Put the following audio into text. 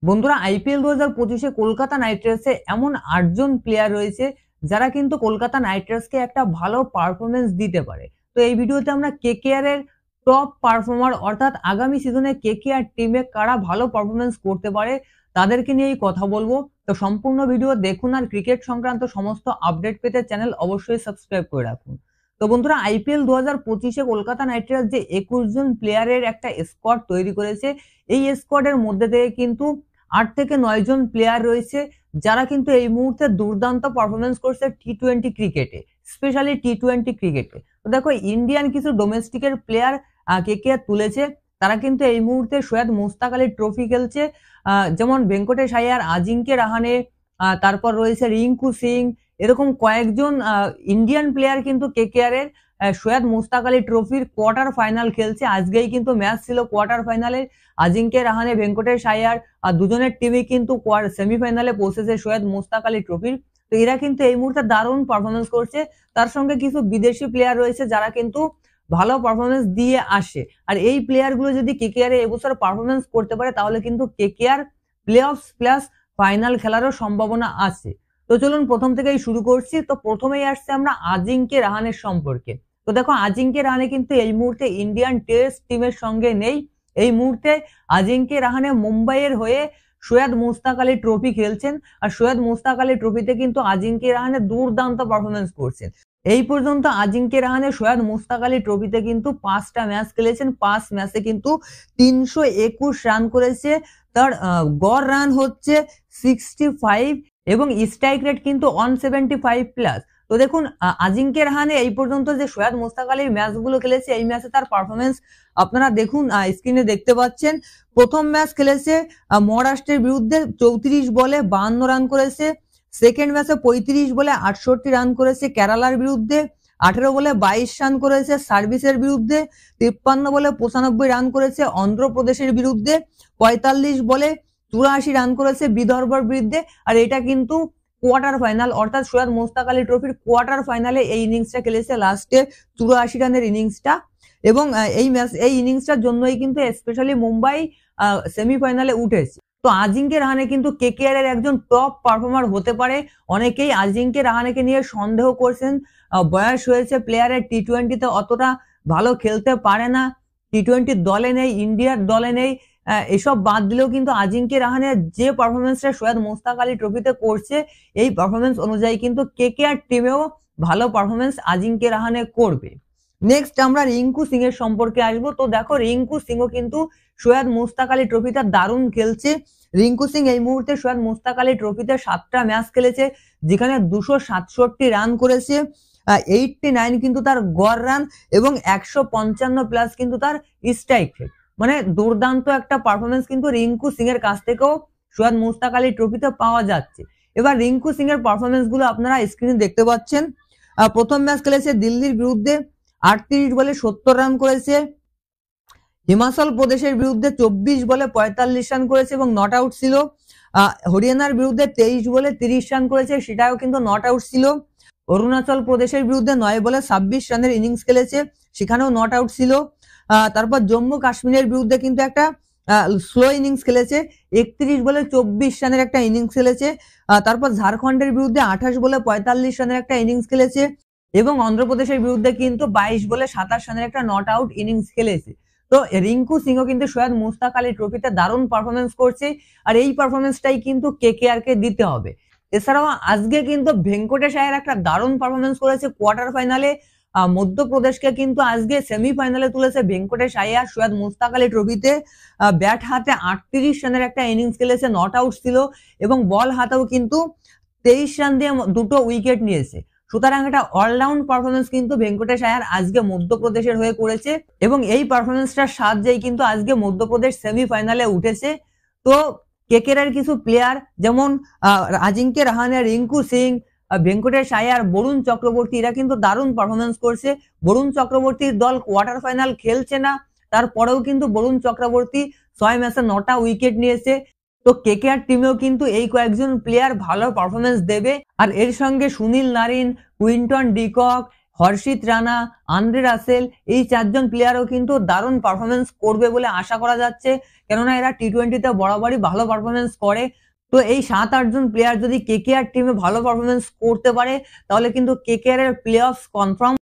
বন্ধুরা, IPL 2025-এ Kolkata night রাইডার্সে এমন ৮ জন player রয়েছে যারা কিন্তু কলকাতা নাইট রাইডার্সকে একটা ভালো পারফরম্যান্স দিতে পারে। তো এই ভিডিওতে আমরা কেকেআর এর টপ পারফর্মার অর্থাৎ আগামী সিজনে কেকেআর টিমে কারা ভালো পারফরম্যান্স করতে পারে তাদেরকে নিয়েই কথা বলবো। তো সম্পূর্ণ ভিডিও দেখুন আর ক্রিকেট সংক্রান্ত সমস্ত আপডেট পেতে চ্যানেল অবশ্যই সাবস্ক্রাইব করে রাখুন। তো বন্ধুরা, আইপিএল 2025-এ কলকাতা নাইট রাইডার্স যে 21 জন প্লেয়ারের একটা স্কোয়াড তৈরি করেছে, এই স্কোয়াডের মধ্যে থেকে কিন্তু ৮ থেকে ৯ জন প্লেয়ার রয়েছে যারা কিন্তু এই মুহূর্তে দুর্দান্ত পারফরমেন্স করছে টি-20 ক্রিকেটে, স্পেশালি টি-20 ক্রিকেটে। তো দেখো, ইন্ডিয়ান কিছু ডোমেস্টিকের প্লেয়ার কেকেআর তুলেছে। তারা কিন্তু এই মুহূর্তে সৈয়দ মুশতাক আলী ট্রফি খেলছে। যেমন ভেঙ্কটেশ আইয়ার, আজিঙ্কে রাহানে, তারপর রয়েছে রিঙ্কু সিং, এরকম কয়েকজন ইন্ডিয়ান প্লেয়ার কিন্তু কেকেআর এর সৈয়দ মুশতাক আলী ট্রফির কোয়ার্টার ফাইনাল খেলছে। আজকেই কিন্তু ম্যাচ ছিল কোয়ার্টার ফাইনালে। আজিঙ্কে রাহানে, ভেঙ্কটেশ আইয়ার আর দুজনের টিমই কিন্তু সেমিফাইনালে পৌঁছেছে সৈয়দ মুশতাক আলী ট্রফির। তো এরা কিন্তু এই মুহূর্তে দারুণ পারফরমেন্স করছে। তার সঙ্গে কিছু বিদেশি প্লেয়ার রয়েছে যারা কিন্তু ভালো পারফরমেন্স দিয়ে আসে। আর এই প্লেয়ার গুলো যদি কেকেআর এবছর পারফরমেন্স করতে পারে তাহলে কিন্তু KKR playoff plus final খেলারও সম্ভাবনা আছে। তো চলুন প্রথম থেকেই শুরু করছি। তো প্রথমেই আসছে আমরা আজিঙ্কে রাহানের সম্পর্কে। তো দেখো, আজিঙ্কে রাহানে কিন্তু এই মুহূর্তে ইন্ডিয়ান টেস্ট টিমের সঙ্গে নেই। এই মুহূর্তে আজিঙ্কে রাহানে মুম্বাইয়ের হয়ে সৈয়দ মুশতাক আলী ট্রফি খেলছেন। আর সৈয়দ মুশতাক আলী ট্রফিতে কিন্তু আজিঙ্কে রাহানে দুর্দান্ত পারফরমেন্স করছেন। এই পর্যন্ত আজিঙ্কে রাহানে সৈয়দ মুশতাক আলী ট্রফিতে কিন্তু ৫টা ম্যাচ খেলেছেন। ৫ ম্যাচে কিন্তু ৩২১ রান করেছে। তার গড় রান হচ্ছে 65 এবং স্ট্রাইক রেট কিন্তু 175 প্লাস। তো দেখুন, আজিঙ্কে রাহানে এই পর্যন্ত যে সৈয়দ মুশতাক আলীর ম্যাচগুলো খেলেছে, এই ম্যাচে তার পারফরমেন্স আপনারা দেখুন, স্ক্রিনে দেখতে পাচ্ছেন। প্রথম ম্যাচ খেলেছে মহারাষ্ট্রের বিরুদ্ধে, ৩৪ বলে ৫২ রান করেছে। সেকেন্ড ম্যাচে ৩৫ বলে ৬৮ রান করেছে কেরালার বিরুদ্ধে। ১৮ বলে ২২ রান করেছে সার্ভিসের বিরুদ্ধে। ৫৩ বলে ৯৫ রান করেছে অন্ধ্রপ্রদেশের বিরুদ্ধে। ৪৫ বলে ৮৪ রান করেছে বিদর্ভর বিরুদ্ধে। আর এটা কিন্তু কোয়ার্টার ফাইনাল, অর্থাৎ সৈয়দ মুশতাক আলী ট্রফির কোয়ার্টার ফাইনালে এই ইনিংসটা খেলেছে, লাস্টে ৮৪ রানের ইনিংসটা। এবং এই ইনিংসটার জন্যই কিন্তু স্পেশালি মুম্বাই সেমিফাইনালে উঠেছে। তো আজিঙ্কে রাহানে কিন্তু কেকেআর এর একজন টপ পারফর্মার হতে পারে। অনেকেই আজিঙ্কে রাহানেকে নিয়ে সন্দেহ করছেন, বয়স হয়েছে প্লেয়ারের, টি-20তে অতটা ভালো খেলতে পারে না, টি-20 দলে নেই, ইন্ডিয়ার দলে নেই। এসব বাদ দিলেও কিন্তু আজিঙ্কে রাহানে যে পারফরমেন্সটা সৈয়দ মুশতাক আলী ট্রফিতে করছে, এই পারফরমেন্স অনুযায়ী কিন্তু কেকেআর টিমেও ভালো পারফরমেন্স আজিঙ্কে রাহানে করবে। নেক্সট আমরা রিঙ্কু সিং এর সম্পর্কে আসবো। তো দেখো, রিঙ্কু সিংও কিন্তু সৈয়দ মুশতাক আলী ট্রফিতে দারুণ খেলছে। রিঙ্কু সিং এই মুহূর্তে সৈয়দ মুশতাক আলী ট্রফিতে 7টা ম্যাচ খেলেছে, যেখানে 267 রান করেছে। 89 কিন্তু তার গড় রান এবং 155 প্লাস কিন্তু তার স্ট্রাইক রেট। মানে দুর্দান্ত একটা পারফরমেন্স কিন্তু রিঙ্কু সিং এর কাছ থেকেও সৈয়দ মুশতাক আলী ট্রফিতে পাওয়া যাচ্ছে। এবার রিঙ্কু সিং এর পারফরমেন্স গুলো আপনারা স্ক্রিনে দেখতে পাচ্ছেন। প্রথম ম্যাচ খেলেছে দিল্লির বিরুদ্ধে, ৩৮ বলে ৭০ রান করেছে। হিমাচল প্রদেশের বিরুদ্ধে ২৪ বলে ৪৫ রান করেছে এবং নট আউট ছিল। হরিয়ানার বিরুদ্ধে ২৩ বলে ৩০ রান করেছে, সেটাও কিন্তু নট আউট ছিল। অরুণাচল প্রদেশের বিরুদ্ধে ৯ বলে ২৬ রানের ইনিংস খেলেছে, সেখানেও নট আউট ছিল। তারপর জম্মু কাশ্মীরের বিরুদ্ধে কিন্তু একটা স্লো ইনিংস খেলেছে, ৩১ বলে ২৪ রানের একটা ইনিংস খেলেছে। তারপর ঝাড়খণ্ডের বিরুদ্ধে ২৮ বলে ৪৫ রানের একটা ইনিংস খেলেছে এবং অন্ধ্রপ্রদেশের বিরুদ্ধে কিন্তু ২২ বলে ২৭ রানের একটা নট আউট ইনিংস খেলেছে। তো রিঙ্কু সিংও কিন্তু সৈয়দ মুশতাক আলী ট্রফিতে দারুণ পারফরমেন্স করছে। আর এই পারফরমেন্সটাই কিন্তু কেকেআর কে দিতে হবে। এছাড়াও আজকে কিন্তু ভেঙ্কটেশ আইয়ার একটা দারুণ পারফরমেন্স করেছে কোয়ার্টার ফাইনালে। মধ্যপ্রদেশকে কিন্তু আজকে সেমিফাইনালে তুলেছে ভেঙ্কটেশ আইয়ার সৈয়দ মুশতাক আলী ট্রফিতে। ব্যাট হাতে ৩৮ রানের একটা ইনিংস খেলেছে, নট আউট ছিল এবং বল হাতেও কিন্তু ২৩ রান দিয়ে 2টো উইকেট নিয়েছে। সুতরাং একটা অলরাউন্ড পারফরমেন্স কিন্তু ভেঙ্কটেশ আইয়ার আজকে মধ্যপ্রদেশের হয়ে করেছে এবং এই পারফরমেন্সটার সাহায্যেই কিন্তু আজকে মধ্যপ্রদেশ সেমিফাইনালে উঠেছে। তো কেকেআর কিছু প্লেয়ার যেমন আজিঙ্কে রাহানে, রিঙ্কু সিং, ভেঙ্কটেশ আইয়ার, বরুণ চক্রবর্তী, এরা কিন্তু দারুণ পারফরমেন্স করছে। বরুণ চক্রবর্তীর দল কোয়ার্টার ফাইনাল খেলছে না, তারপরেও কিন্তু বরুণ চক্রবর্তী ৬ ম্যাচে ৯টা উইকেট নিয়েছে। তো কেকেআর টিমেও কিন্তু এই কয়েকজন প্লেয়ার ভালো পারফরমেন্স দেবে। আর এর সঙ্গে সুনীল নারিন, কুইন্টন ডিকক, হর্ষিত রানা, আন্দ্রে রাসেল, এই 4 জন প্লেয়ারও কিন্তু দারুণ পারফরমেন্স করবে বলে আশা করা যাচ্ছে, কেননা এরা টি-20 তে বরাবরই ভালো পারফরমেন্স করে। তো এই 7-8 জন প্লেয়ার যদি কেকেআর টিমে ভালো পারফরমেন্স করতে পারে, তাহলে কিন্তু কেকেআর এর প্লে অফস কনফার্ম।